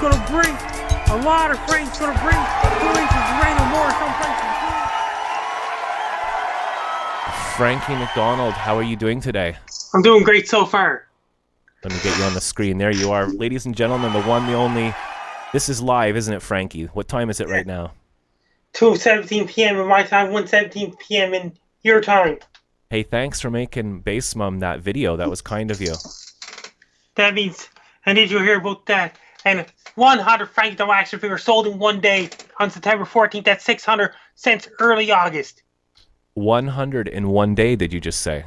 gonna bring a lot of Frank's gonna bring 2 inches of rain or more someplace. Frankie MacDonald, how are you doing today? I'm doing great so far. Let me get you on the screen. There you are. Ladies and gentlemen, the one, the only. This is live, isn't it, Frankie? What time is it right now? 2:17 p.m. in my time, 1:17 p.m. in your time. Hey, thanks for making Base Mom that video. That was kind of you. That means, and did you hear about that? And 100 Frankie the action figure sold in one day on September 14th at 600 since early August. 100 in one day, did you just say?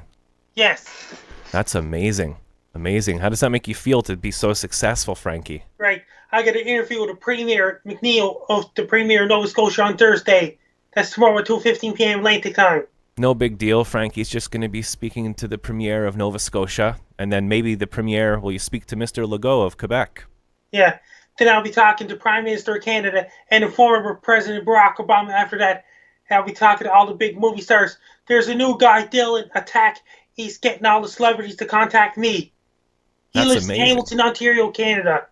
Yes. That's amazing. Amazing. How does that make you feel to be so successful, Frankie? Right. I got an interview with the Premier McNeil of the Premier Nova Scotia on Thursday. That's tomorrow at 2:15 p.m. Atlantic time. No big deal. Frankie's just going to be speaking to the Premier of Nova Scotia, and then maybe the Premier, will you speak to Mr. Legault of Quebec? Yeah. Then I'll be talking to Prime Minister of Canada and the former President Barack Obama after that. I'll be talking to all the big movie stars. There's a new guy, Dylan Attack. He's getting all the celebrities to contact me. He That's lives amazing. in Hamilton, Ontario, Canada.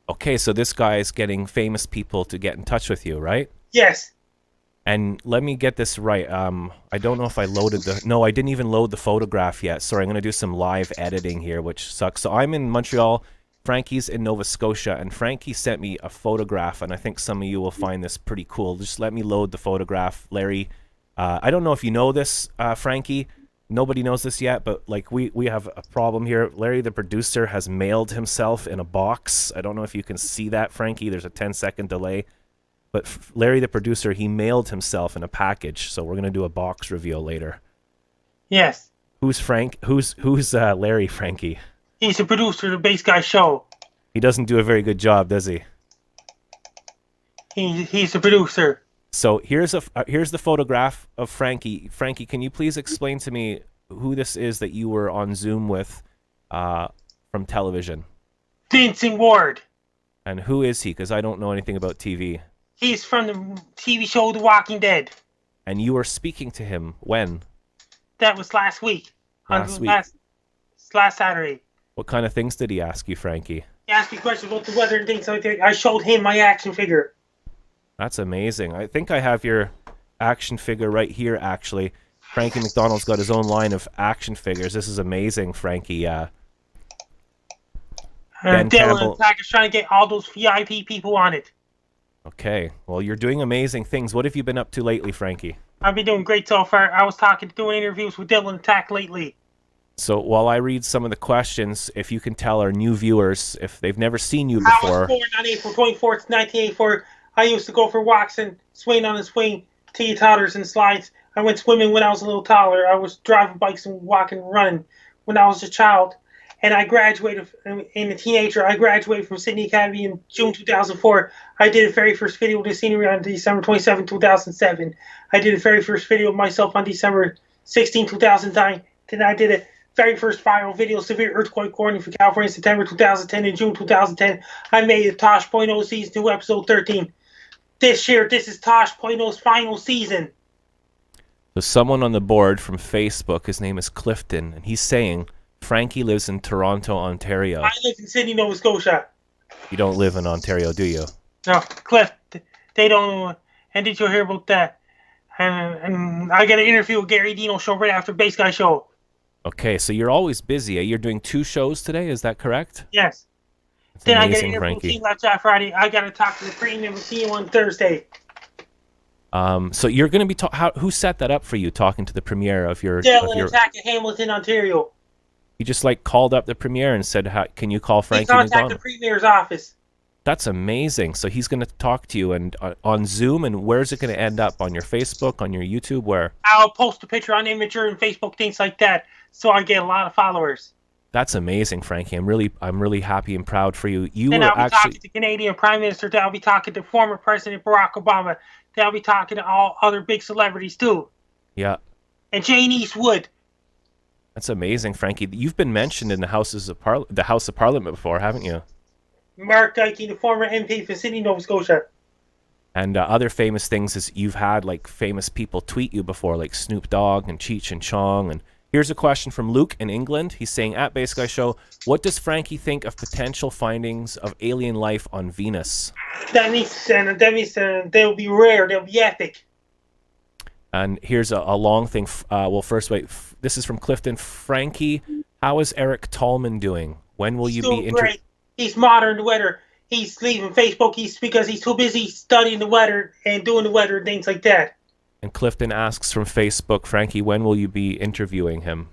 Okay, so this guy is getting famous people to get in touch with you, right? Yes. And let me get this right. I don't know if I loaded the... No, I didn't even load the photograph yet. Sorry, I'm going to do some live editing here, which sucks. So I'm in Montreal. Frankie's in Nova Scotia, and Frankie sent me a photograph, and I think some of you will find this pretty cool. Just let me load the photograph, Larry. I don't know if you know this, Frankie. Nobody knows this yet, but like we have a problem here. Larry, the producer, has mailed himself in a box. I don't know if you can see that, Frankie. There's a 10-second delay. But Larry, the producer, he mailed himself in a package, so we're going to do a box reveal later. Yes. Who's Larry, Frankie? He's the producer of the Base Guy Show. He doesn't do a very good job, does he? He's the producer. So here's the photograph of Frankie. Frankie, can you please explain to me who this is that you were on Zoom with from television? Vincent Ward. And who is he? Because I don't know anything about TV. He's from the TV show The Walking Dead. And you were speaking to him when? That was last week. Last Saturday. What kind of things did he ask you, Frankie? He asked me questions about the weather and things like that. I showed him my action figure. That's amazing. I think I have your action figure right here, actually. Frankie MacDonald's got his own line of action figures. This is amazing, Frankie. Ben Campbell. Dylan is trying to get all those VIP people on it. Okay. Well, you're doing amazing things. What have you been up to lately, Frankie? I've been doing great so far. I was doing interviews with Dylan Attack lately. So while I read some of the questions, if you can tell our new viewers, if they've never seen you before. I was born on April 24th, 1984. I used to go for walks and swing on the swing, teeters and slides. I went swimming when I was a little taller. I was driving bikes and walking and running when I was a child. And I graduated in a teenager. I graduated from Sydney Academy in June 2004. I did the very first video with the scenery on December 27, 2007. I did the very first video of myself on December 16, 2009. Then I did a very first viral video, severe earthquake warning for California, September 2010 and June 2010. I made a Tosh.0 Season 2, Episode 13. This year, this is Tosh.0's final season. So someone on the board from Facebook, his name is Clifton, and he's saying Frankie lives in Toronto, Ontario. I live in Sydney, Nova Scotia. You don't live in Ontario, do you? No, Cliff, they don't. And did you hear about that? And I got an interview with Gary Dino show right after Base Guy Show. Okay, so you're always busy. You're doing 2 shows today, is that correct? Yes. That's then amazing, I got an interview with King Left Friday. I got to talk to the Premium team on Thursday. So you're going to be who set that up for you, talking to the Premier of your... Dylan Attack in Hamilton, Ontario. You just like called up the Premier and said, can you call Frankie MacDonald? MacDonald? The Premier's office. That's amazing. So he's going to talk to you and on Zoom, and where's it going to end up? On your Facebook, on your YouTube, where? I'll post a picture on Imgur and Facebook, things like that, so I get a lot of followers. That's amazing, Frankie. I'm really happy and proud for you. Then I'll be talking to the Canadian Prime Minister. Then I'll be talking to former President Barack Obama. Then I'll be talking to all other big celebrities too. Yeah. And Jane Eastwood. That's amazing, Frankie. You've been mentioned in the House of Parliament before, haven't you? Mark Dykey, the former MP for Sydney, Nova Scotia. And other famous things is you've had like famous people tweet you before, like Snoop Dogg and Cheech and Chong, and Here's a question from Luke in England. He's saying, at Base Guy Show, what does Frankie think of potential findings of alien life on Venus? That means they'll be rare. They'll be epic. And here's a long thing. Well, first, wait. This is from Clifton. Frankie, how is Eric Tallman doing? When will you be... great. He's monitoring the weather. He's leaving Facebook because he's too busy studying the weather and doing the weather and things like that. And Clifton asks from Facebook, Frankie, when will you be interviewing him?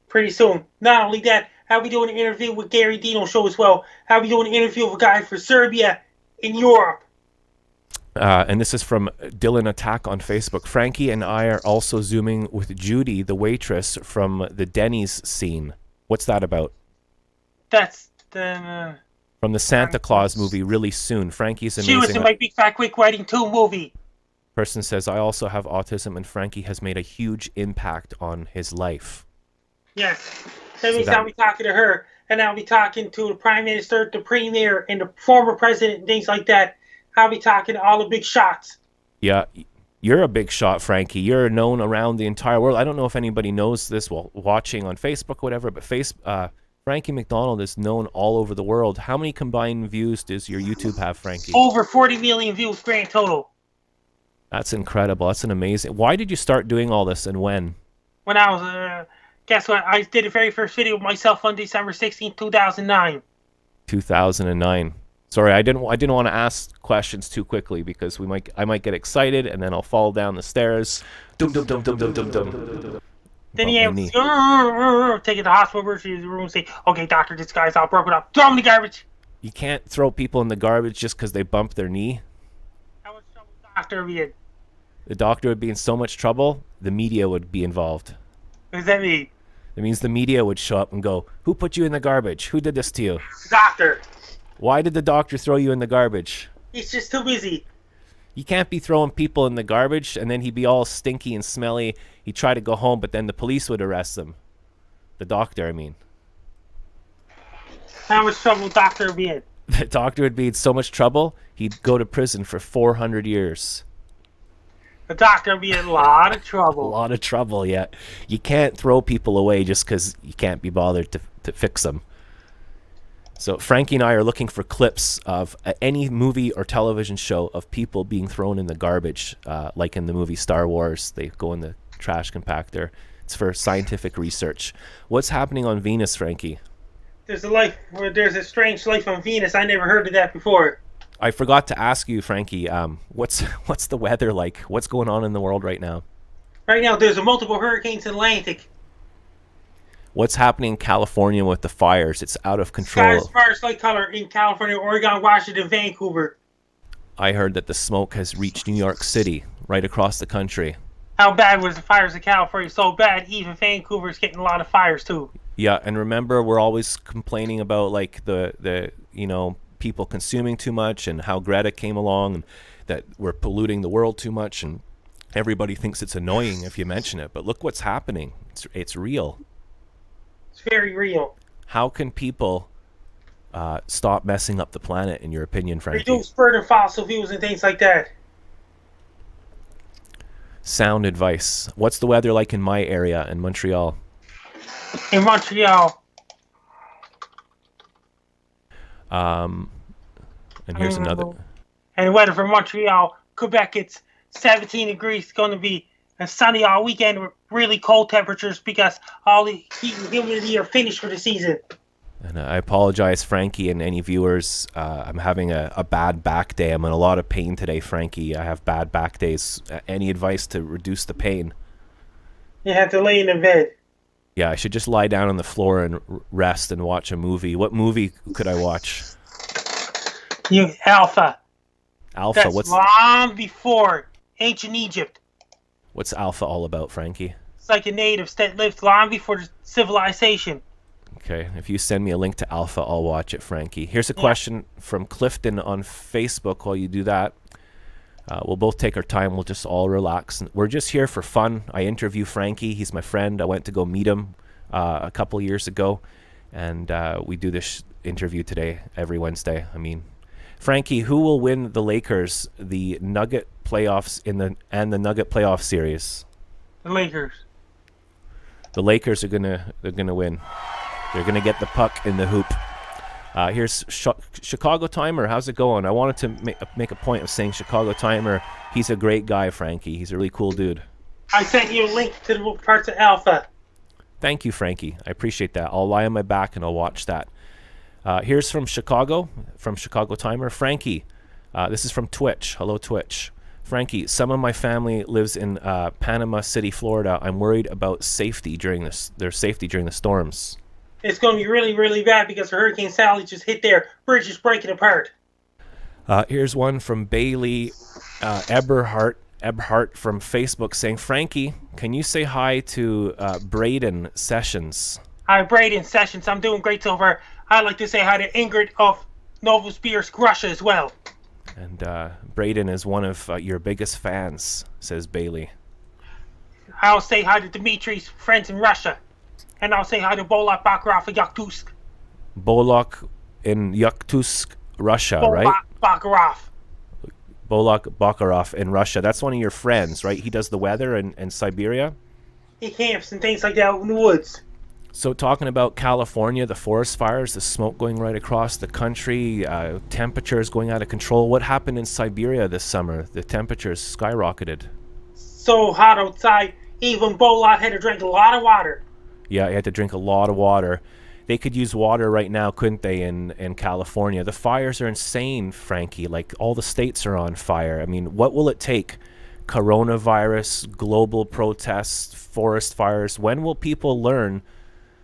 Pretty soon. Not only that, I'll be doing an interview with Gary Dino show as well. I'll be doing an interview with a guy for Serbia in Europe. And this is from Dylan Attack on Facebook. Frankie and I are also Zooming with Judy, the waitress from the Denny's scene. What's that about? That's the... From the Santa Claus movie really soon. Frankie's amazing. She was in my Big Fat Quick Wedding 2 movie. Person says, I also have autism and Frankie has made a huge impact on his life. Yes. That means I'll be talking to her and I'll be talking to the Prime Minister, the Premier, and the former President and things like that. I'll be talking to all the big shots. Yeah, you're a big shot, Frankie. You're known around the entire world. I don't know if anybody knows this while watching on Facebook or whatever, but Frankie MacDonald is known all over the world. How many combined views does your YouTube have, Frankie? Over 40 million views grand total. That's incredible. That's an amazing... Why did you start doing all this and when? When I was... guess what? I did the very first video of myself on December 16, 2009. 2009. Sorry, I didn't want to ask questions too quickly because I might get excited and then I'll fall down the stairs. Dum dum dum dum dum dum dum. Then he take it to the hospital emergency room and say, "Okay, doctor, this guy's all broken up. Throw him in the garbage." You can't throw people in the garbage just because they bump their knee. How much trouble the doctor be in? The doctor would be in so much trouble, the media would be involved. What does that mean? It means the media would show up and go, "Who put you in the garbage? Who did this to you?" The doctor. Why did the doctor throw you in the garbage? He's just too busy. You can't be throwing people in the garbage and then he'd be all stinky and smelly. He'd try to go home, but then the police would arrest him. The doctor, I mean. How much trouble the doctor would be in? The doctor would be in so much trouble, he'd go to prison for 400 years. The doctor would be in a lot of trouble. A lot of trouble, yeah. You can't throw people away just because you can't be bothered to fix them. So Frankie and I are looking for clips of any movie or television show of people being thrown in the garbage, like in the movie Star Wars. They go in the trash compactor. It's for scientific research. What's happening on Venus, Frankie? There's a strange life on Venus. I never heard of that before. I forgot to ask you, Frankie, what's the weather like? What's going on in the world right now? Right now, there's multiple hurricanes in the Atlantic. What's happening in California with the fires? It's out of control. Fires light color in California, Oregon, Washington, Vancouver. I heard that the smoke has reached New York City, right across the country. How bad was the fires in California? So bad, even Vancouver's getting a lot of fires too. Yeah, and remember, we're always complaining about like the people consuming too much and how Greta came along and that we're polluting the world too much, and everybody thinks it's annoying if you mention it. But look what's happening. It's real. It's very real. How can people stop messing up the planet, in your opinion, Frankie? Reduce burning fossil fuels and things like that. Sound advice. What's the weather like in my area in Montreal? In Montreal. And here's another. And the weather for Montreal, Quebec, it's 17 degrees. It's going to be sunny all weekend with really cold temperatures because all the heat and humidity are finished for the season. And I apologize, Frankie, and any viewers. I'm having a bad back day. I'm in a lot of pain today, Frankie. I have bad back days. Any advice to reduce the pain? You have to lay in the bed. Yeah, I should just lie down on the floor and rest and watch a movie. What movie could I watch? Alpha. Alpha. That's long before ancient Egypt. What's Alpha all about, Frankie? It's like a native that lived long before civilization. Okay, if you send me a link to Alpha, I'll watch it, Frankie. Here's a question from Clifton on Facebook. While you do that, we'll both take our time. We'll just all relax. We're just here for fun. I interview Frankie. He's my friend. I went to go meet him a couple years ago, and we do this interview today every Wednesday. I mean, Frankie, who will win the Lakers, the Nugget playoffs and the Nugget playoff series? The Lakers. The Lakers are gonna win. They're gonna get the puck in the hoop. Here's Chicago Timer. How's it going? I wanted to make a point of saying Chicago Timer. He's a great guy, Frankie. He's a really cool dude. I sent you a link to the parts of Alpha. Thank you, Frankie. I appreciate that. I'll lie on my back and I'll watch that. Here's from Chicago Timer. Frankie, this is from Twitch. Hello, Twitch. Frankie, some of my family lives in Panama City, Florida. I'm worried about their safety during the storms. It's going to be really, really bad because Hurricane Sally just hit there. Bridge is breaking apart. Here's one from Bailey Eberhardt from Facebook saying, Frankie, can you say hi to Braden Sessions? Hi, Braden Sessions. I'm doing great so far. I'd like to say hi to Ingrid of Novosibirsk, Russia as well. And Braden is one of your biggest fans, says Bailey. I'll say hi to Dimitri's friends in Russia. And I'll say hi to Bolak Bakarov of Yakutsk. Bolak in Yakutsk, Russia, right? Bakarov. Bolak Bakarov in Russia. That's one of your friends, right? He does the weather in Siberia? He camps and things like that in the woods. So talking about California, the forest fires, the smoke going right across the country, temperatures going out of control. What happened in Siberia this summer? The temperatures skyrocketed. So hot outside, even Bolak had to drink a lot of water. Yeah, he had to drink a lot of water. They could use water right now, couldn't they, in California? The fires are insane, Frankie. Like, all the states are on fire. I mean, what will it take? Coronavirus, global protests, forest fires. When will people learn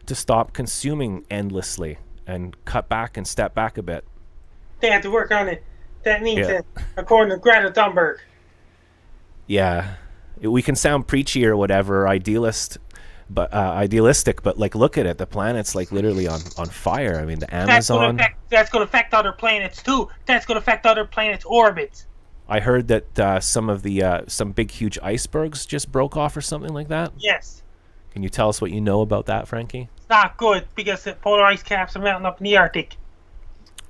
to stop consuming endlessly and cut back and step back a bit? They have to work on it. That means that, according to Greta Thunberg. Yeah. We can sound preachy or whatever, idealistic, but like, look at it. The planet's like literally on fire. I mean, the Amazon. That's going to affect other planets too. That's going to affect other planets' orbits. I heard that some big huge icebergs just broke off or something like that. Yes. Can you tell us what you know about that, Frankie? It's not good because the polar ice caps are melting up in the Arctic.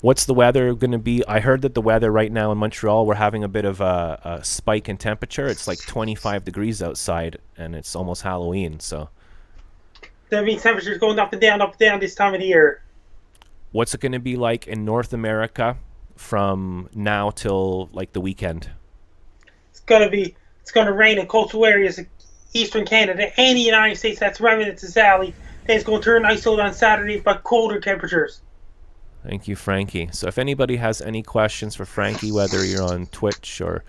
What's the weather going to be? I heard that the weather right now in Montreal, we're having a bit of a spike in temperature. It's like 25 degrees outside, and it's almost Halloween, so. That means temperatures going up and down this time of the year. What's it going to be like in North America from now till like the weekend? It's going to rain in coastal areas of eastern Canada and the United States. That's remnants of Sally. Then it's going to turn ice out on Saturday, but colder temperatures. Thank you, Frankie. So if anybody has any questions for Frankie, whether you're on Twitch or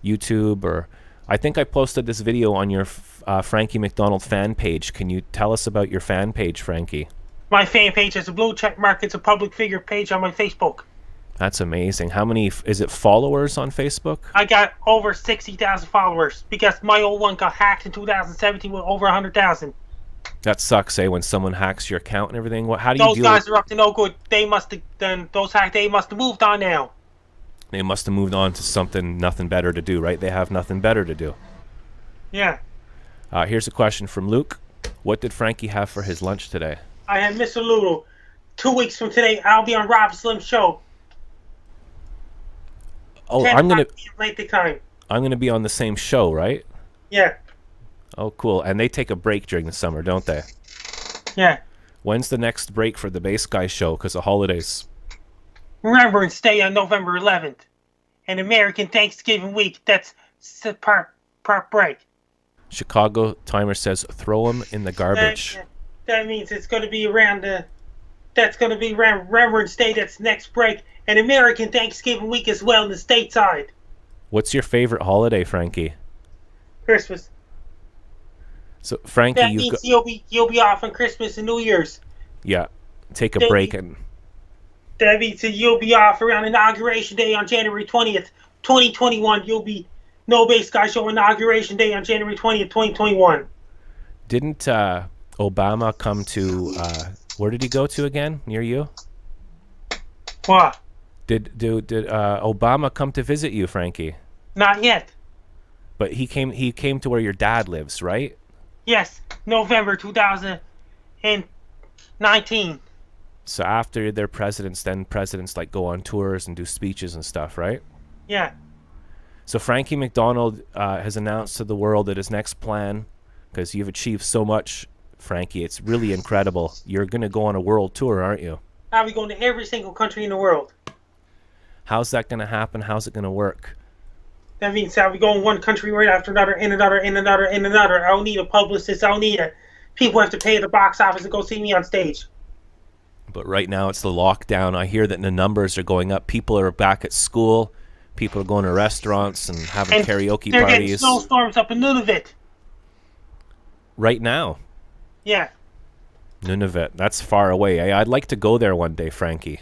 YouTube, or I think I posted this video on your Frankie MacDonald fan page. Can you tell us about your fan page, Frankie? My fan page has a blue check mark. It's a public figure page on my Facebook. That's amazing. How many, is it followers on Facebook? I got over 60,000 followers because my old one got hacked in 2017 with over 100,000. That sucks, eh? When someone hacks your account and everything. How do you deal? Those guys with... are up to no good. They must have moved on now. They must have moved on to nothing better to do, right? They have nothing better to do. Yeah. Here's a question from Luke. What did Frankie have for his lunch today? I had Mr. Ludo. 2 weeks from today, I'll be on Rob Slim's show. Oh, I'm gonna be on the same show, right? Yeah. Oh, cool. And they take a break during the summer, don't they? Yeah. When's the next break for the Bass Guy show? Because of holidays. Remembrance Day on November 11th. And American Thanksgiving week. That's part break. Chicago Timer says, throw them in the garbage. That means it's going to be around Remembrance Day. That's next break. And American Thanksgiving week as well in the stateside. What's your favorite holiday, Frankie? Christmas. So, Frankie, that means you'll be off on Christmas and New Year's. Yeah, take a break and. That means you'll be off around Inauguration Day on January 20th, 2021. You'll be No Bass Guy Show Inauguration Day on January 20th, 2021. Didn't Obama come to? Where did he go to again? Near you? What? Did Obama come to visit you, Frankie? Not yet. But he came to where your dad lives, right? Yes, November 2019. So after their presidents, then presidents like go on tours and do speeches and stuff, right? Yeah. So Frankie MacDonald has announced to the world that his next plan, because you've achieved so much, Frankie. It's really incredible. You're going to go on a world tour, aren't you? I'll be going to every single country in the world. How's that going to happen? How's it going to work? That means I'll be going one country right after another, and another, and another, and another. I'll need a publicist. I'll need a... People have to pay at the box office to go see me on stage. But right now it's the lockdown. I hear that the numbers are going up. People are back at school. People are going to restaurants and having karaoke they're parties. Getting snowstorms up in Nunavut. Right now? Yeah. Nunavut. That's far away. I'd like to go there one day, Frankie.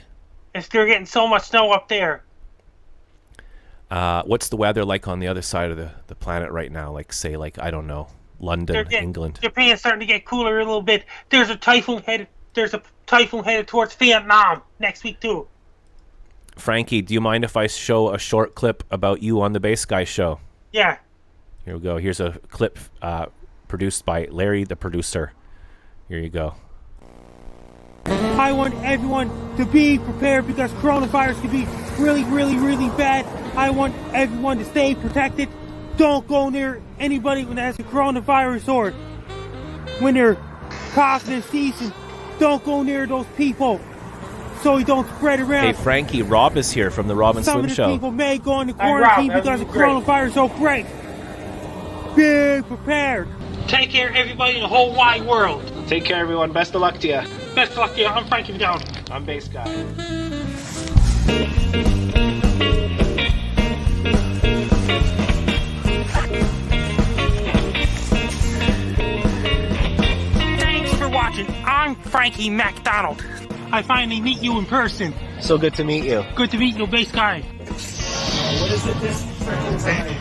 They're getting so much snow up there. What's the weather like on the other side of the planet right now? Like, say, I don't know, London, England. Japan's starting to get cooler a little bit. There's a typhoon headed towards Vietnam next week too. Frankie, do you mind if I show a short clip about you on the Bass Guy show? Yeah. Here we go. Here's a clip produced by Larry, the producer. Here you go. I want everyone to be prepared because coronavirus can be really, really, really bad. I want everyone to stay protected. Don't go near anybody when has the coronavirus or when they're coughing and sneezing. Don't go near those people so you don't spread around. Hey, Frankie, Rob is here from the Rob and Slim Show. Some of the people may go into quarantine because of coronavirus outbreak. Be prepared. Take care, everybody in the whole wide world. Take care, everyone. Best of luck to you. Best of luck to you. I'm Frankie MacDonald. I'm Bass Guy. Thanks for watching. I'm Frankie MacDonald. I finally meet you in person. So good to meet you. Good to meet you, Bass Guy. What is it this freaking Saturday?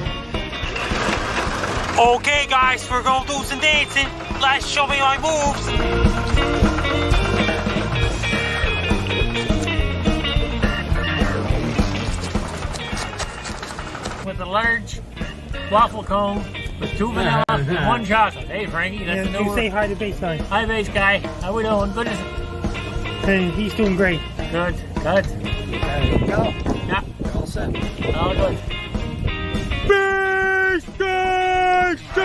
Okay, guys, we're gonna do some dancing. Let's show me my moves. With a large waffle cone with 2 vanilla and 1 chocolate. Hey, Frankie, that's the You new say hi to Bass Guy. Hi, Bass Guy. How we doing? Good. Hey, he's doing great. Good. There you go. Yeah. All set. All good. Bass Guy Show!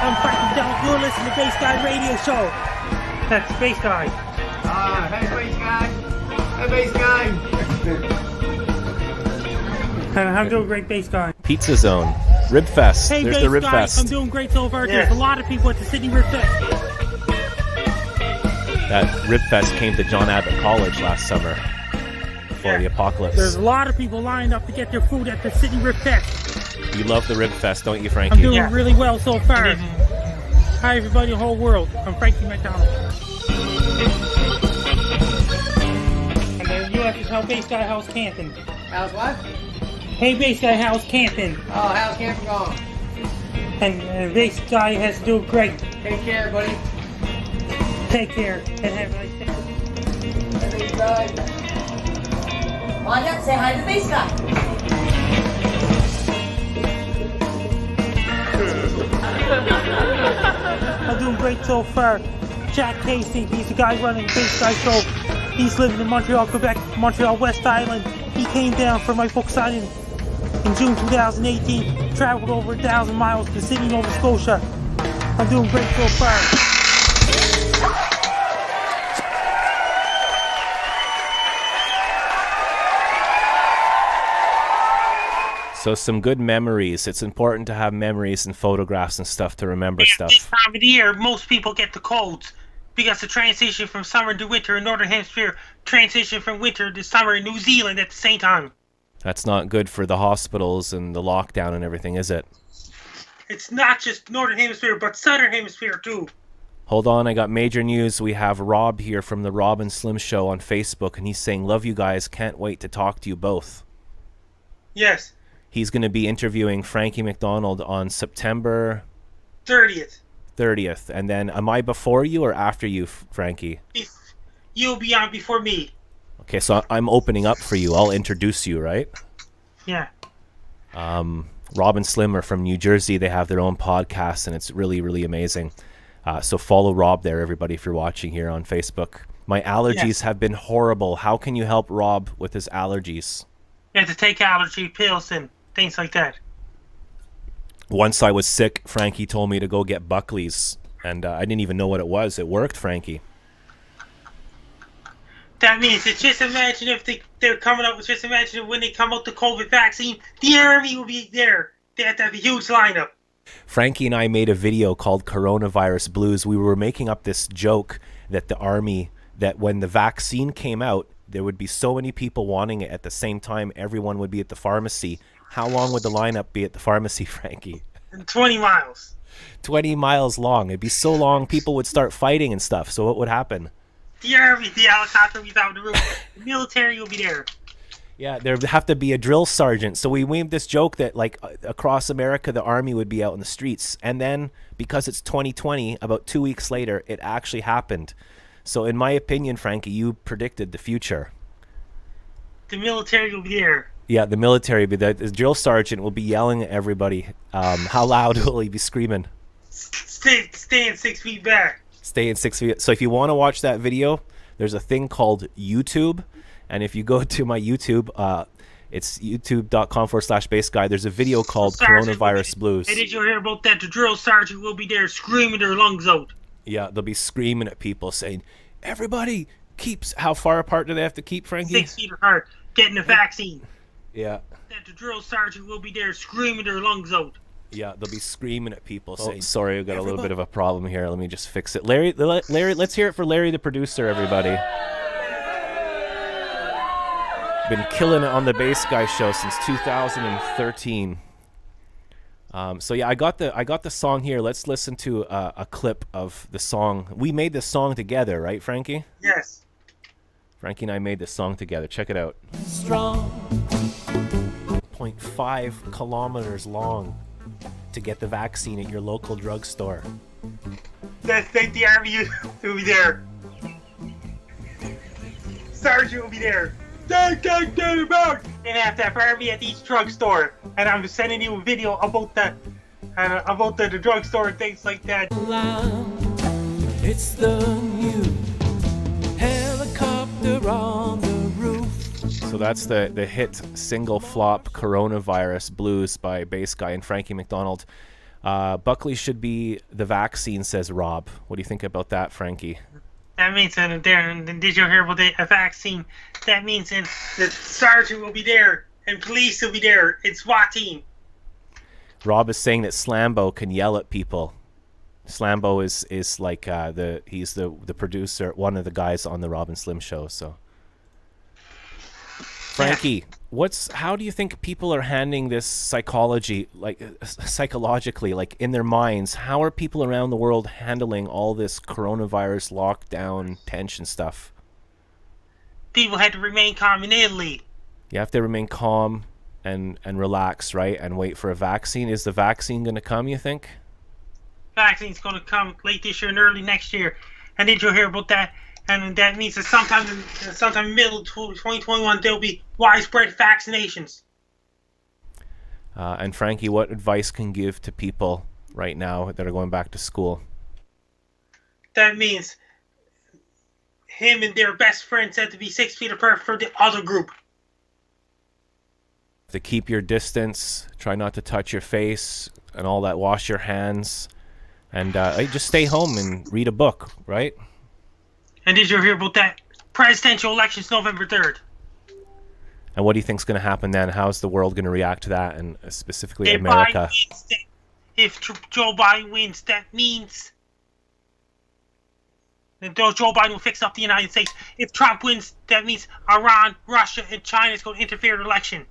I'm Frankie MacDonald. You're listening to Bass Guy Radio Show. That's Bass Guy. Hey, Bass Guy. Hey, Bass Guy. I'm doing great, Bass Guy. Pizza Zone. Rib Fest. Hey, There's Bass the Rib Guy, Fest. I'm doing great so far. There's a lot of people at the Sydney Rib Fest. That Rib Fest came to John Abbott College last summer before the apocalypse. There's a lot of people lined up to get their food at the Sydney Rib Fest. You love the Rib Fest, don't you, Frankie? I'm doing really well so far. Hi, everybody in the whole world. I'm Frankie MacDonald. And then you have to tell Bass Guy how's camping. How's what? Hey, Bass Guy, how's camping? Oh, how's camping going? And Bass Guy has to do great. Take care, buddy. Take care and have a nice day. Hey, Bass Guy. Why not say hi to Bass Guy? I'm doing great so far. Jack Casey, he's the guy running the Bass Guy show. He's living in Montreal, Quebec, Montreal West Island. He came down for my book signing in June 2018. Traveled over 1,000 miles to Sydney, Nova Scotia. I'm doing great so far. So some good memories. It's important to have memories and photographs and stuff to remember stuff. This time of the year, most people get the colds because the transition from summer to winter in Northern Hemisphere, transition from winter to summer in New Zealand at the same time. That's not good for the hospitals and the lockdown and everything, is it? It's not just Northern Hemisphere, but Southern Hemisphere too. Hold on, I got major news. We have Rob here from the Rob and Slim Show on Facebook, and he's saying, love you guys, can't wait to talk to you both. Yes. He's going to be interviewing Frankie MacDonald on September 30th. 30th. And then, am I before you or after you, Frankie? You'll be on before me. Okay, so I'm opening up for you. I'll introduce you, right? Yeah. Rob and Slim are from New Jersey. They have their own podcast, and it's really, really amazing. So follow Rob there, everybody, if you're watching here on Facebook. My allergies have been horrible. How can you help Rob with his allergies? You have to take allergy pills and things like that. Once I was sick, Frankie told me to go get Buckley's, and I didn't even know what it was. It worked, Frankie. That means it's just imagine if they're coming up with, just imagine when they come out the COVID vaccine, the army will be there. They have to have a huge lineup. Frankie and I made a video called Coronavirus Blues. We were making up this joke that the army, that when the vaccine came out, there would be so many people wanting it at the same time, everyone would be at the pharmacy. How long would the lineup be at the pharmacy, Frankie? 20 miles. 20 miles long. It'd be so long, people would start fighting and stuff. So what would happen? The army, the helicopter will be down the roof. The military will be there. Yeah, there'd have to be a drill sergeant. So we made this joke that, like, across America, the army would be out in the streets. And then, because it's 2020, about 2 weeks later, it actually happened. So in my opinion, Frankie, you predicted the future. The military will be there. Yeah, the military, the drill sergeant will be yelling at everybody. How loud will he be screaming? Stay in 6 feet back. Stay in 6 feet. So if you want to watch that video, there's a thing called YouTube. And if you go to my YouTube, it's youtube.com/base guy. There's a video called Coronavirus Blues. Hey, did you hear about that? The drill sergeant will be there screaming their lungs out. Yeah, they'll be screaming at people saying, everybody keeps... How far apart do they have to keep, Frankie? 6 feet apart, getting the vaccine. Yeah. That the drill sergeant will be there screaming their lungs out. Yeah, they'll be screaming at people saying, sorry, I've got a little bit of a problem here. Let me just fix it. Larry, let's hear it for Larry the producer, everybody. Been killing it on the Bass Guy show since 2013. So yeah, I got the song here. Let's listen to a clip of the song. We made this song together, right, Frankie? Yes. Frankie and I made this song together. Check it out. Strong. 0.5 kilometers long to get the vaccine at your local drugstore. That's the army will be there. Sergeant will be there. Get him out! They have to have army at each drugstore. And I'm sending you a video about the drugstore and things like that. It's the new helicopter on the roof. So that's the hit single flop Coronavirus Blues by Bass Guy and Frankie MacDonald. Buckley should be the vaccine, says Rob. What do you think about that, Frankie? That means that did you hear about the vaccine? That means that the sergeant will be there and police will be there. It's SWAT team. Rob is saying that Slambo can yell at people. Slambo is like he's the producer, one of the guys on the Rob and Slim show. So, Frankie, how do you think people are handling this psychologically, like in their minds? How are people around the world handling all this coronavirus lockdown tension stuff? People had to remain calm in Italy. You have to remain calm and relax, right? And wait for a vaccine. Is the vaccine going to come, you think? Vaccine's going to come late this year and early next year. And did you hear about that? And that means that sometime middle 2021 there'll be widespread vaccinations. And Frankie, what advice can you give to people right now that are going back to school? That means him and their best friends have to be 6 feet apart from the other group. To keep your distance, try not to touch your face and all that, wash your hands, and just stay home and read a book, right? And did you hear about that? Presidential elections November 3rd. And what do you think's going to happen then? How's the world going to react to that, and specifically America? If Joe Biden wins, that means that Joe Biden will fix up the United States. If Trump wins, that means Iran, Russia, and China is going to interfere in the election.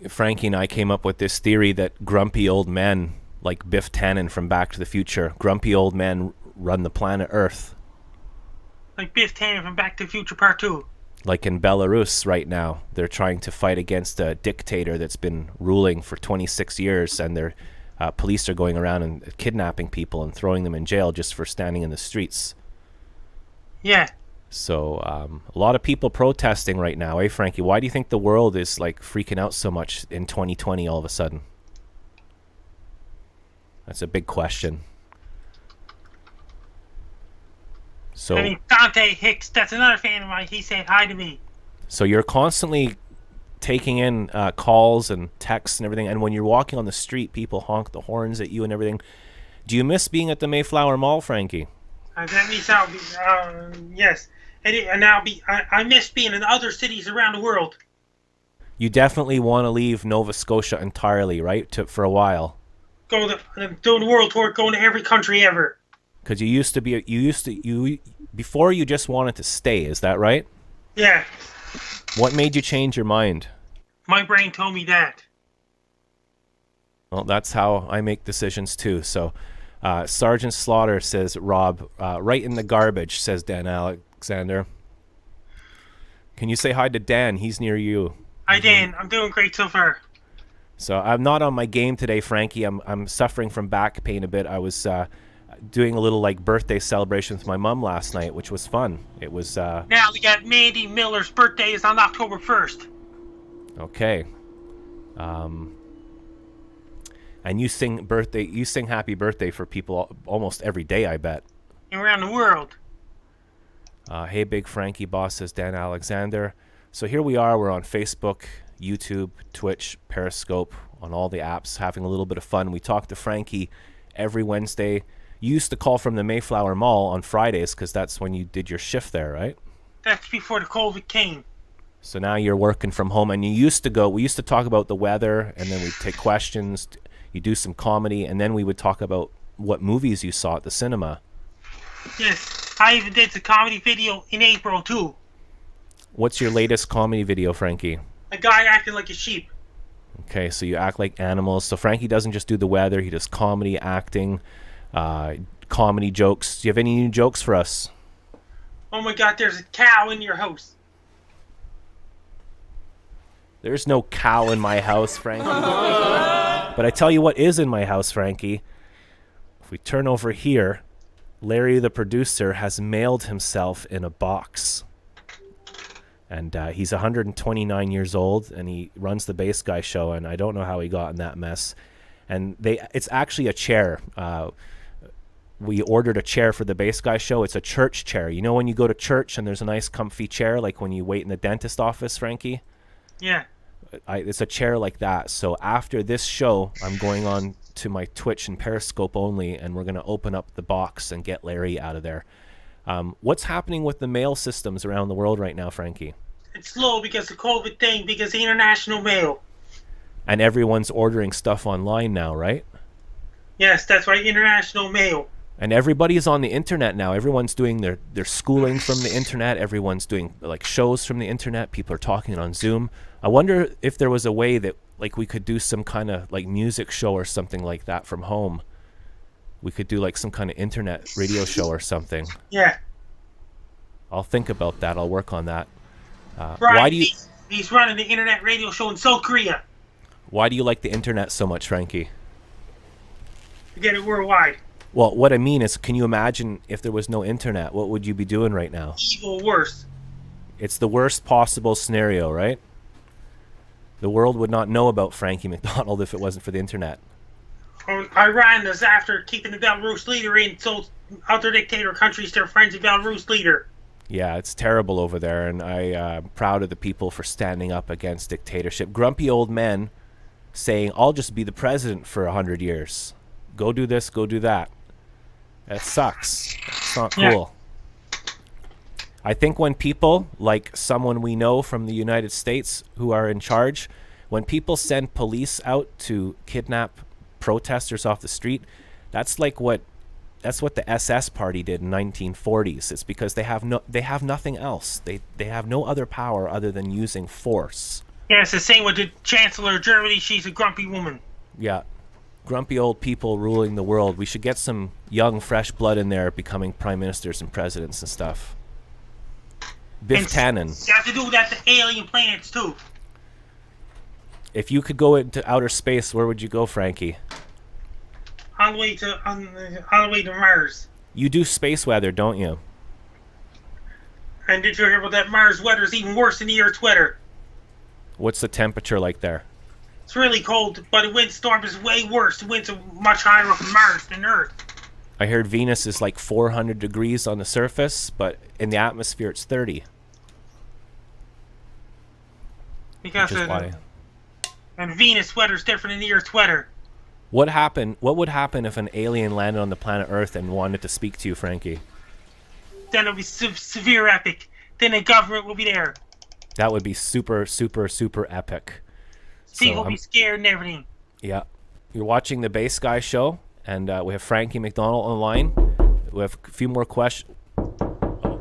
Frankie and I came up with this theory that grumpy old men, like Biff Tannen from Back to the Future, grumpy old men run the planet Earth. Like Biff Tannen from Back to the Future Part 2. Like in Belarus right now, they're trying to fight against a dictator that's been ruling for 26 years, and their police are going around and kidnapping people and throwing them in jail just for standing in the streets. Yeah. So a lot of people protesting right now, eh, Frankie? Why do you think the world is like freaking out so much in 2020 all of a sudden? That's a big question. So, I mean, Dante Hicks, that's another fan of mine. He said hi to me. So you're constantly taking in calls and texts and everything. And when you're walking on the street, people honk the horns at you and everything. Do you miss being at the Mayflower Mall, Frankie? That means yes. And I miss being in other cities around the world. You definitely want to leave Nova Scotia entirely, right? For a while. Doing the world tour, going to every country ever. Because before you just wanted to stay, is that right? Yeah. What made you change your mind? My brain told me that. Well, that's how I make decisions too. So, Sergeant Slaughter says, Rob, right in the garbage, says Dan Alexander. Can you say hi to Dan? He's near you. Hi, Dan. I'm doing great so far. So I'm not on my game today, Frankie. I'm suffering from back pain a bit. I was doing a little birthday celebration with my mom last night, which was fun. It was. Now we got Mandy Miller's birthday is on October 1st. Okay. And you sing happy birthday for people almost every day, I bet. Around the world. Hey, Big Frankie Boss, says Dan Alexander. So here we are. We're on Facebook, YouTube, Twitch, Periscope, on all the apps, having a little bit of fun. We talk to Frankie every Wednesday. You used to call from the Mayflower Mall on Fridays because that's when you did your shift there, right? That's before the COVID came. So now you're working from home, and we used to talk about the weather, and then we'd take questions. You do some comedy, and then we would talk about what movies you saw at the cinema. Yes, I even did the comedy video in April too. What's your latest comedy video, Frankie? A guy acting like a sheep. Okay, so you act like animals. So Frankie doesn't just do the weather, he does comedy, acting, comedy jokes. Do you have any new jokes for us? Oh my god, there's a cow in your house. There's no cow in my house, Frankie. But I tell you what is in my house, Frankie. If we turn over here, Larry the producer has mailed himself in a box. And he's 129 years old, and he runs the Bass Guy show, and I don't know how he got in that mess. And it's actually a chair. We ordered a chair for the Bass Guy show. It's a church chair. You know when you go to church and there's a nice comfy chair, like when you wait in the dentist office, Frankie? Yeah. It's a chair like that. So after this show, I'm going on to my Twitch and Periscope only, and we're going to open up the box and get Larry out of there. What's happening with the mail systems around the world right now, Frankie? It's slow because of COVID thing, because the international mail. And everyone's ordering stuff online now, right? Yes, that's right, international mail. And everybody's on the internet now. Everyone's doing their schooling from the internet. Everyone's doing shows from the internet. People are talking on Zoom. I wonder if there was a way that we could do some kind of music show or something like that from home. We could do some kind of internet radio show or something. Yeah. I'll think about that. I'll work on that. Brian, why do you? He's running the internet radio show in South Korea. Why do you like the internet so much, Frankie? To get it worldwide. Well, what I mean is, can you imagine if there was no internet? What would you be doing right now? Evil worse. It's the worst possible scenario, right? The world would not know about Frankie MacDonald if it wasn't for the internet. Iran is after keeping the Belarus leader in, so other dictator countries, they're friends of Belarus leader. Yeah, it's terrible over there, and I'm proud of the people for standing up against dictatorship. Grumpy old men saying, I'll just be the president for 100 years. Go do this, go do that. That sucks. It's not cool. Yeah. I think when people, like someone we know from the United States who are in charge, when people send police out to kidnap protesters off the street, that's what the SS party did in 1940s. It's because they have nothing else. They have no other power other than using force. Yeah, it's the same with the Chancellor of Germany. She's a grumpy woman. Yeah. Grumpy old people ruling the world. We should get some young, fresh blood in there becoming prime ministers and presidents and stuff. Biff Tannen. You have to do that to alien planets, too. If you could go into outer space, where would you go, Frankie? All the way to Mars. You do space weather, don't you? And did you hear about that Mars weather is even worse than the Earth's weather? What's the temperature like there? It's really cold, but the windstorm is way worse. The winds are much higher up in Mars than Earth. I heard Venus is 400 degrees on the surface, but in the atmosphere it's 30. Because which is why. And Venus sweater's different than the Earth sweater. What would happen if an alien landed on the planet Earth and wanted to speak to you, Frankie? Then it'll be severe epic. Then the government will be there. That would be super, super, super epic. People will be scared and everything. Yeah. You're watching the Bass Guy show, and we have Frankie MacDonald online. We have a few more questions.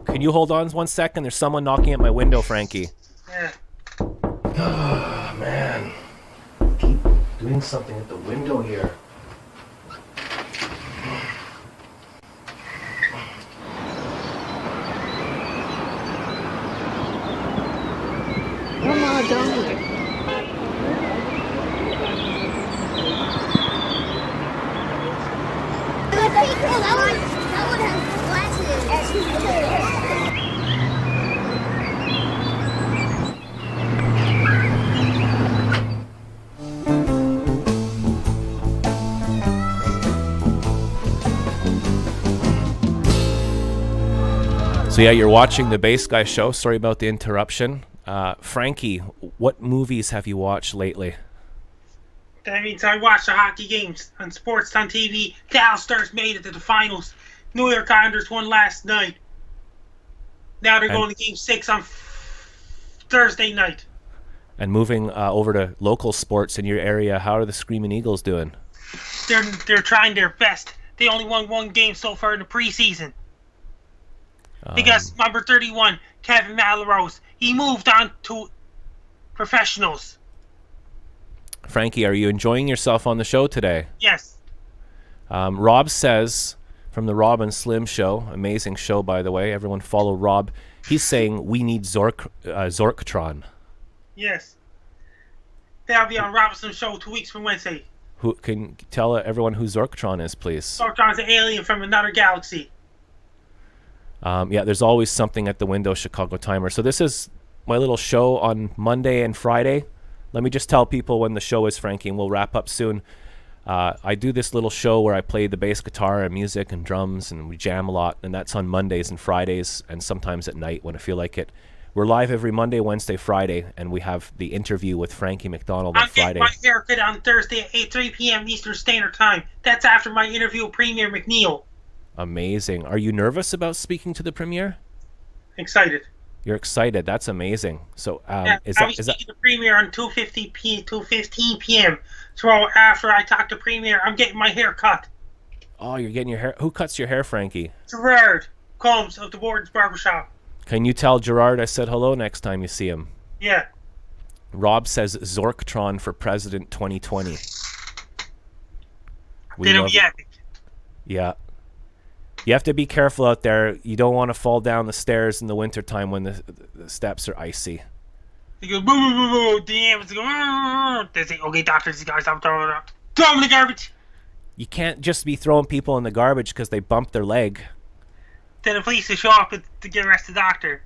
Can you hold on 1 second? There's someone knocking at my window, Frankie. Yeah. Oh, man. Keep doing something at the window here. Come on, don't. That one has glasses. So yeah, you're watching the Bass Guy show. Sorry about the interruption. Frankie, what movies have you watched lately? That means I watch the hockey games on sports on TV. Dallas Stars made it to the finals. New York Islanders won last night. Now they're going to Game 6 on Thursday night. And moving over to local sports in your area, how are the Screaming Eagles doing? They're trying their best. They only won one game so far in the preseason. Because number 31, Kevin Malrose, he moved on to professionals. Frankie, are you enjoying yourself on the show today? Yes. Rob says, from the Rob and Slim show, amazing show by the way, everyone follow Rob. He's saying we need Zorktron. Yes. That'll be on Robinson's show 2 weeks from Wednesday. Who can tell everyone who Zorktron is, please? Zorktron's an alien from another galaxy. Yeah, there's always something at the window, Chicago Timer. So this is my little show on Monday and Friday. Let me just tell people when the show is, Frankie, and we'll wrap up soon. I do this little show where I play the bass guitar and music and drums, and we jam a lot, and that's on Mondays and Fridays, and sometimes at night when I feel like it. We're live every Monday, Wednesday, Friday, and we have the interview with Frankie MacDonald on Friday. I'm getting my haircut on Thursday at 3 p.m. Eastern Standard Time. That's after my interview with Premier McNeil. Amazing. Are you nervous about speaking to the premiere? Excited. You're excited. That's amazing. So, yeah, is I'll be speaking to Premier on 2:15 p.m. So after I talk to Premier, I'm getting my hair cut. Oh, you're getting your hair. Who cuts your hair, Frankie? Gerard Combs of the Borden's Barbershop. Can you tell Gerard I said hello next time you see him? Yeah. Rob says Zorktron for President 2020. It'll be epic. Yeah. You have to be careful out there. You don't want to fall down the stairs in the wintertime when the steps are icy. They go, boo, boo, boo, boo. The ambulance go, they say, okay, doctor, these guys, I'm throwing it up. Throw them in the garbage. You can't just be throwing people in the garbage because they bumped their leg. Then the police will show up to get arrest the doctor.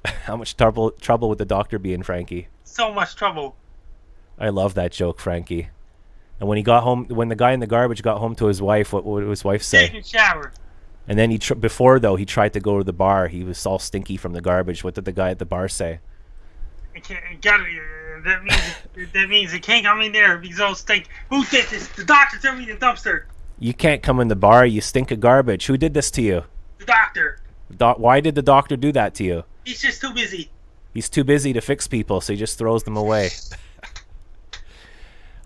How much trouble would the doctor be in, Frankie? So much trouble. I love that joke, Frankie. And when he got home, when the guy in the garbage got home to his wife, what would his wife say? Taking a shower. And then before though, he tried to go to the bar. He was all stinky from the garbage. What did the guy at the bar say? That means it can't come in there because all stink. Who did this? The doctor threw me in the dumpster. You can't come in the bar. You stink of garbage. Who did this to you? The doctor. Why did the doctor do that to you? He's just too busy. He's too busy to fix people, so he just throws them away.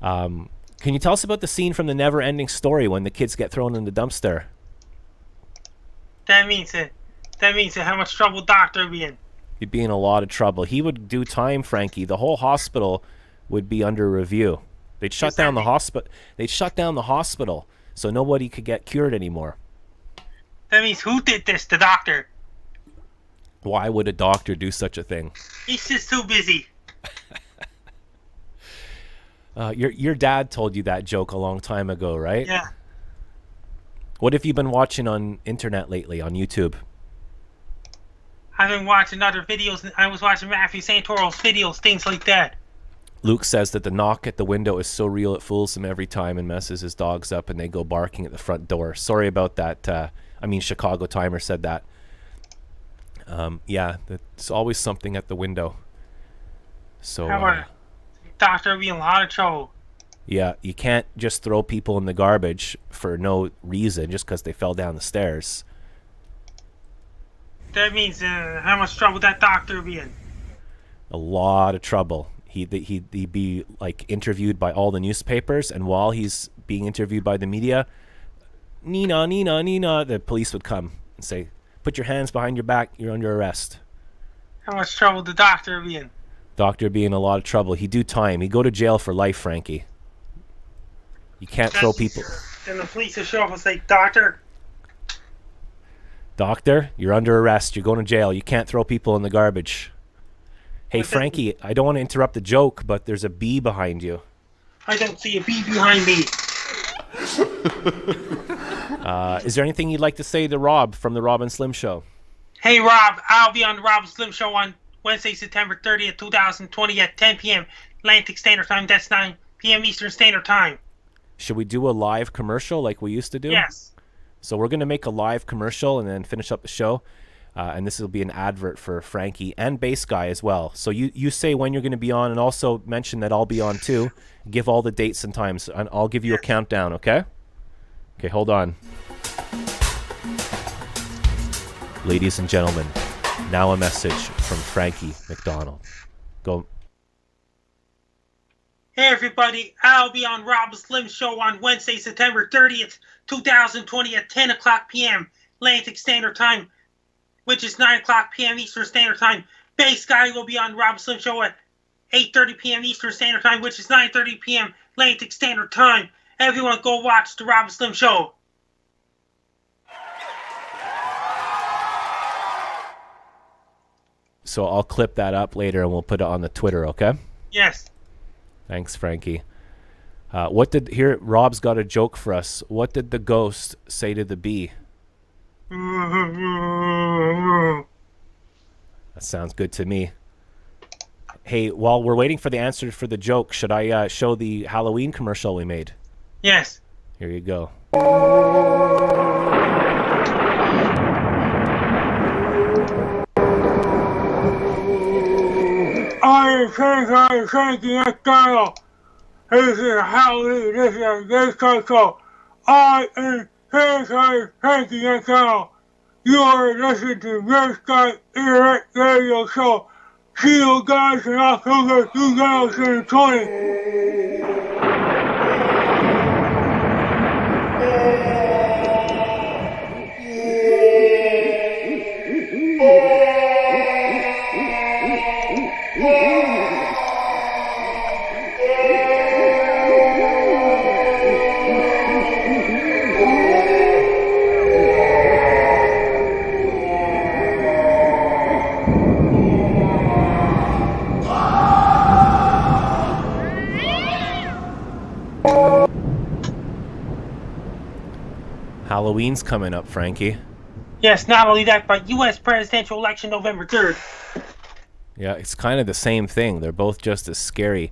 Can you tell us about the scene from the Never-Ending Story when the kids get thrown in the dumpster? That means how much trouble doctor would be in. He'd be in a lot of trouble. He would do time, Frankie. The whole hospital would be under review. They'd shut down the hospital. They'd shut down the hospital so nobody could get cured anymore. That means who did this? The doctor. Why would a doctor do such a thing? He's just too busy. Your dad told you that joke a long time ago, right? Yeah. What have you been watching on internet lately, on YouTube? I've been watching other videos. I was watching Matthew Santoro's videos, things like that. Luke says that the knock at the window is so real it fools him every time and messes his dogs up and they go barking at the front door. Sorry about that. Chicago Timer said that. Yeah, there's always something at the window. So Doctor will be in a lot of trouble. Yeah, you can't just throw people in the garbage for no reason just because they fell down the stairs. That means how much trouble that doctor will be in. A lot of trouble. He'd be like interviewed by all the newspapers, and while he's being interviewed by the media, Nina, the police would come and say, "Put your hands behind your back, you're under arrest." How much trouble the doctor will be in? Doctor would be in a lot of trouble. He'd do time. He'd go to jail for life, Frankie. You can't throw people. And the police will show up and say, Doctor, you're under arrest. You're going to jail. You can't throw people in the garbage. Hey, Frankie, I don't want to interrupt the joke, but there's a bee behind you. I don't see a bee behind me. Is there anything you'd like to say to Rob from the Rob and Slim Show? Hey, Rob, I'll be on the Rob and Slim Show on Wednesday, September 30th, 2020 at 10 p.m. Atlantic Standard Time. That's 9 p.m. Eastern Standard Time. Should we do a live commercial like we used to do? Yes. So we're going to make a live commercial and then finish up the show. And this will be an advert for Frankie and Bass Guy as well. So you say when you're going to be on, and also mention that I'll be on too. Give all the dates and times, and I'll give you a countdown, okay? Okay, hold on. Ladies and gentlemen, now a message from Frankie MacDonald. Go. Hey everybody, I'll be on Rob and Slim Show on Wednesday, September 30th, 2020 at 10 o'clock p.m. Atlantic Standard Time, which is 9 o'clock p.m. Eastern Standard Time. Bass Guy will be on Rob and Slim Show at 8:30 p.m. Eastern Standard Time, which is 9:30 p.m. Atlantic Standard Time. Everyone go watch the Rob and Slim Show. So I'll clip that up later and we'll put it on the Twitter, okay? Yes. Thanks, Frankie. Rob's got a joke for us. What did the ghost say to the bee? That sounds good to me. Hey, while we're waiting for the answer for the joke, should I show the Halloween commercial we made? Yes. Here you go. I am Frankie MacDonald. This is Halloween. This is a gay show. I am Frankie MacDonald. You are listening to Bass Guy Internet Radio Show. See you guys in October 2020. Halloween's coming up, Frankie. Yes, not only that, but U.S. presidential election November 3rd. Yeah, it's kind of the same thing. They're both just as scary.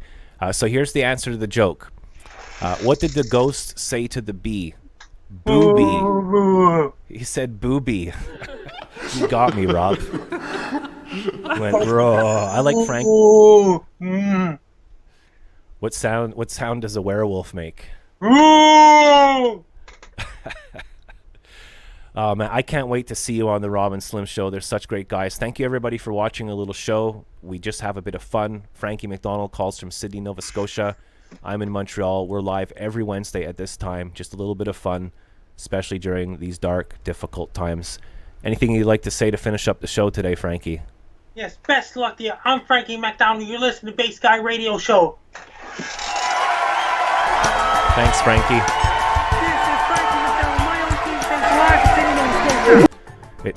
So here's the answer to the joke. What did the ghost say to the bee? Booby. He said booby. You got me, Rob. He went, bro. I like Frank. What sound does a werewolf make? Oh man, I can't wait to see you on the Rob and Slim Show. They're such great guys. Thank you everybody for watching a little show. We just have a bit of fun. Frankie MacDonald calls from Sydney, Nova Scotia. I'm in Montreal. We're live every Wednesday at this time. Just a little bit of fun, especially during these dark, difficult times. Anything you'd like to say to finish up the show today, Frankie? Yes, best of luck to you. I'm Frankie MacDonald. You're listening to Bass Guy Radio Show. Thanks, Frankie.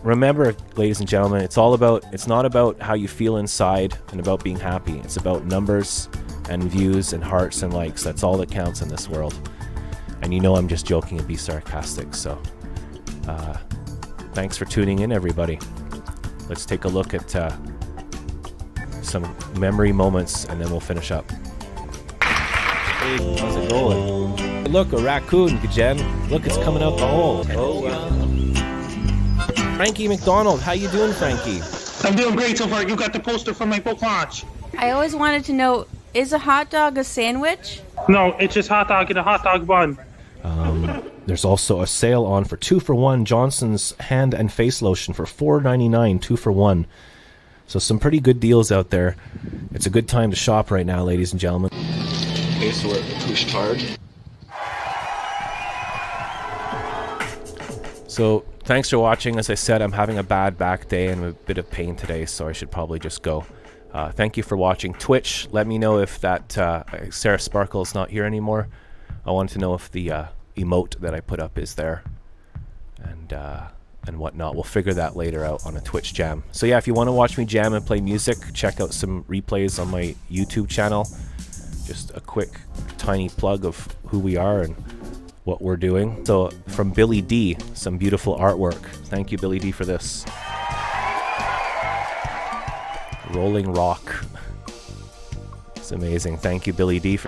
Remember, ladies and gentlemen, it's not about how you feel inside and about being happy. It's about numbers and views and hearts and likes. That's all that counts in this world. And you know I'm just joking and be sarcastic. So thanks for tuning in, everybody. Let's take a look at some memory moments and then we'll finish up. Hey, how's it going? Look, a raccoon, Jen. Look, it's coming out the hole. Oh, wow. Frankie MacDonald, how you doing, Frankie? I'm doing great so far. You got the poster for my book launch. I always wanted to know Is a hot dog a sandwich? No, it's just hot dog in a hot dog bun. There's also a sale on for 2 for 1 Johnson's hand and face lotion for $4.99, 2 for 1. So some pretty good deals out there. It's a good time to shop right now, ladies and gentlemen. Okay, so we're pushed hard. So thanks for watching. As I said, I'm having a bad back day and a bit of pain today, so I should probably just go. Thank you for watching. Twitch, let me know if that Sarah Sparkle is not here anymore. I want to know if the emote that I put up is there and whatnot. We'll figure that later out on a Twitch jam. So yeah, if you want to watch me jam and play music, check out some replays on my YouTube channel. Just a quick tiny plug of who we are and what we're doing. So from Billy D, some beautiful artwork. Thank you, Billy D, for this. Rolling Rock. It's amazing. Thank you, Billy D.